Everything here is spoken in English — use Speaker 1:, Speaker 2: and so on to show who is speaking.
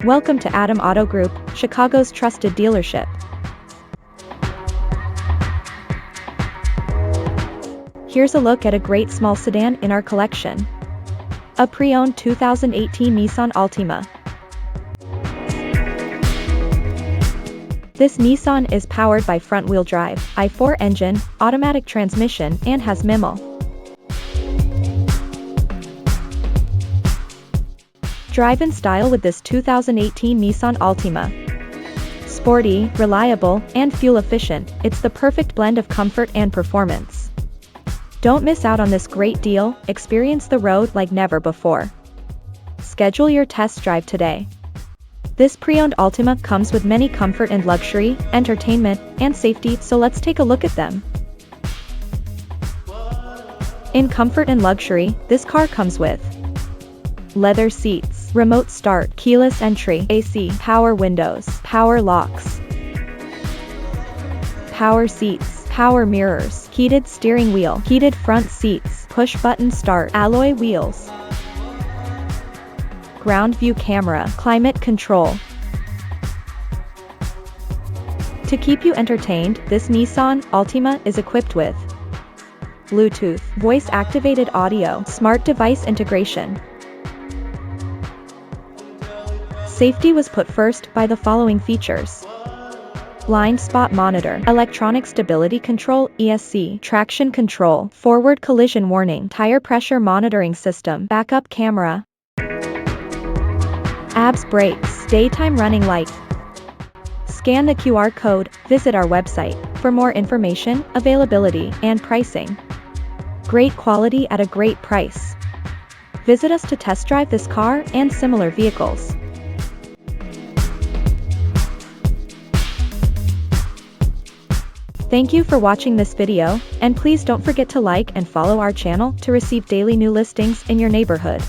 Speaker 1: Welcome to Adam Auto Group, Chicago's trusted dealership. Here's a look at a great small sedan in our collection. A pre-owned 2018 Nissan Altima. This Nissan is powered by front-wheel drive, i4 engine, automatic transmission, and has MIML. Drive in style with this 2018 Nissan Altima. Sporty, reliable, and fuel efficient, it's the perfect blend of comfort and performance. Don't miss out on this great deal, experience the road like never before. Schedule your test drive today. This pre-owned Altima comes with many comfort and luxury, entertainment, and safety, so let's take a look at them. In comfort and luxury, this car comes with leather seats, remote start, keyless entry, AC, power windows, power locks, power seats, power mirrors, heated steering wheel, heated front seats, push-button start, alloy wheels, ground view camera, climate control. To keep you entertained, this Nissan Altima is equipped with Bluetooth, voice-activated audio, smart device integration. Safety was put first by the following features: blind spot monitor, electronic stability control, ESC, traction control, forward collision warning, tire pressure monitoring system, backup camera, ABS brakes, daytime running light. Scan the QR code, visit our website for more information, availability, and pricing. Great quality at a great price. Visit us to test drive this car and similar vehicles. Thank you for watching this video, and please don't forget to like and follow our channel to receive daily new listings in your neighborhood.